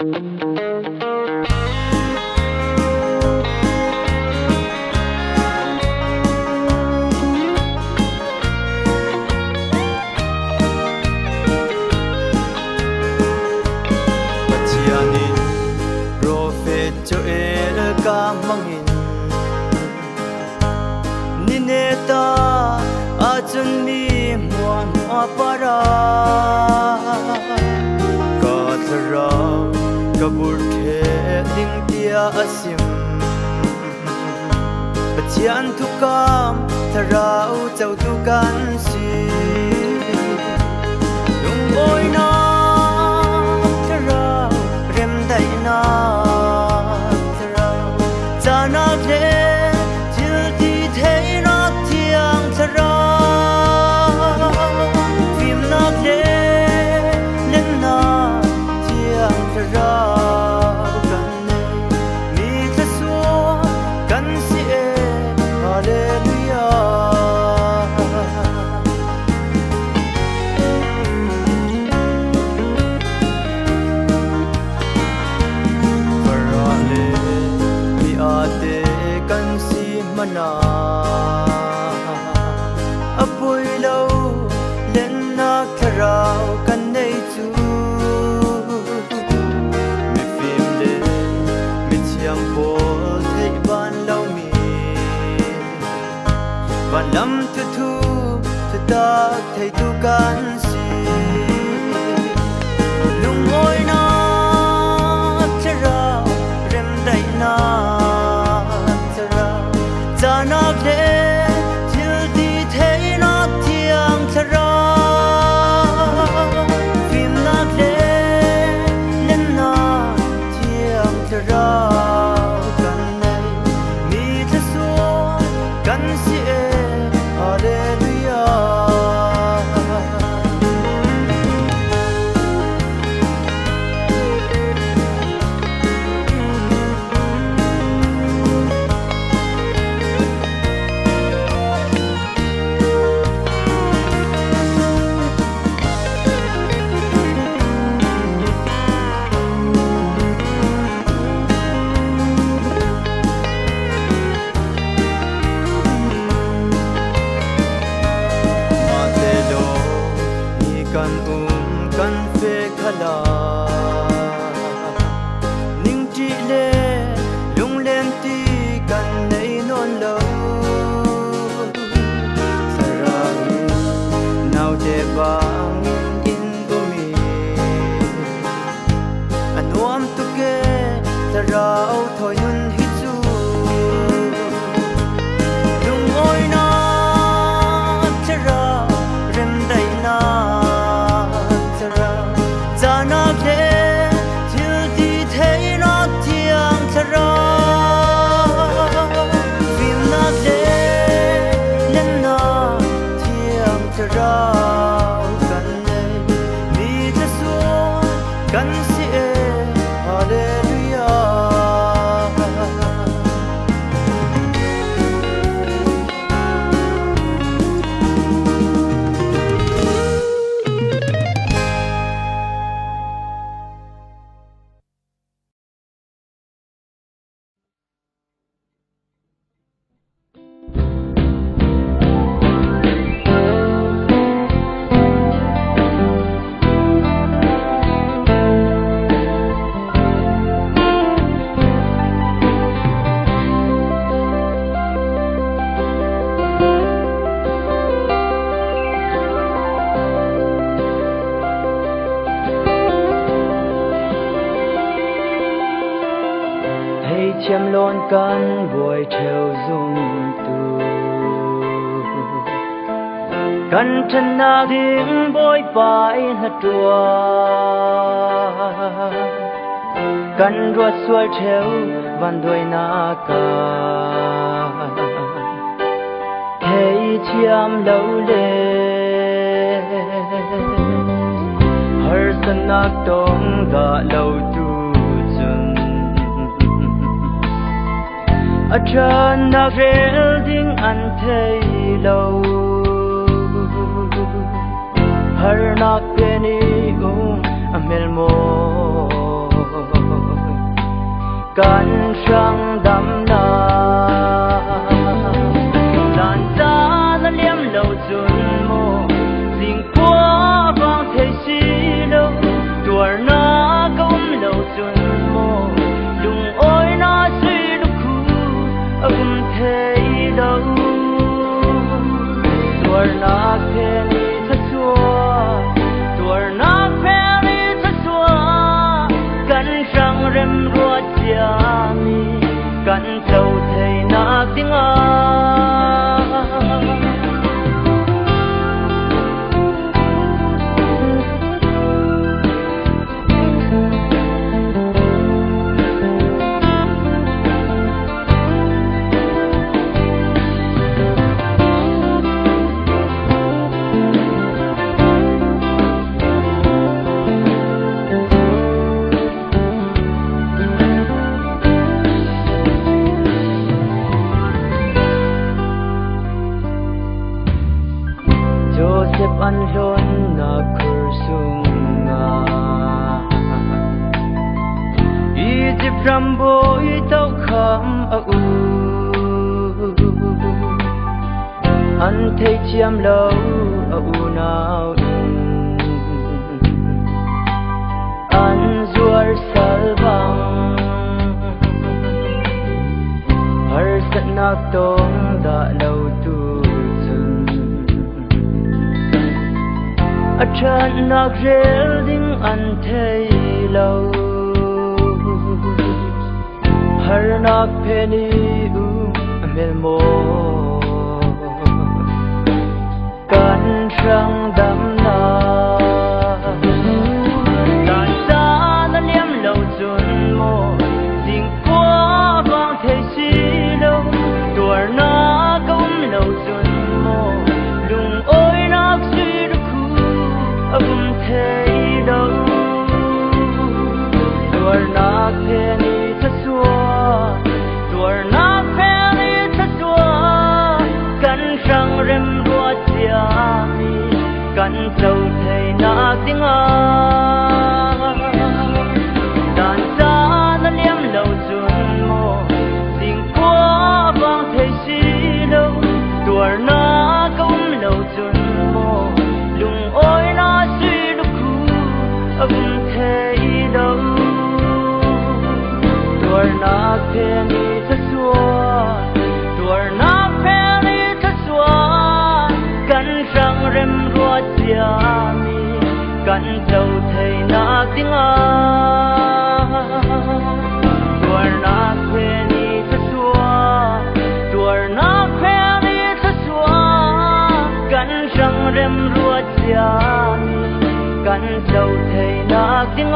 Ka mangin nineta achun mi muam apara ka thara kabur the ding tia asim pachian thukam tharau chau tu kan si lung boy na tharau rem dai na apoi lâu lên na karao kan nei chu mi phim le mi chiam po thei ban lâu mi ban lam tu thu tu ta thei tu kan si lung oi na charao rem dai na charao jana le kan fe khala ning ti le lung len ti kan nei non lo sarang nau de bang in gumi anuam tu ke sarau thoi nun hi chu lung oi na chara rem dai na chém lon can vội theo dung tu can chân na tiếng bối phải hạt tua can ruột xuôi theo van đuôi na ca thấy chiam lâu lên har san nak tong ga lâu tu Acha na rel ding an thei lâu har nak peni amel mo rằm bối tao khám u anh thấy chiêm lâu u nào anh duar sal bang har sat nak tong da lâu tu chun a chan nak rel ding anh thấy lâu har nak pheni mel mo kan sang dam na dan sa na liam lâu chun mo ding qua vang thế si lâu tuổi na cũng lâu chun mo lung ôi nak suy được khu âm thế đâu tuổi na pheni rem ruột chia mi căn trâu thầy na tiếng đàn xa nó liếm lâu chuồn mô xin qua vang thầy si lâu tuổi na cũng lâu chuồn mô lùng ôi na suy đúc khu âm thầy đâu tuổi na phê ni thất xua tuổi na rem ruột chia mi căn trâu thầy na tiếng tuổi na khe ni thất xua tuổi na khe ni thất xua căn răng rem ruột chia mi căn trâu thầy na tiếng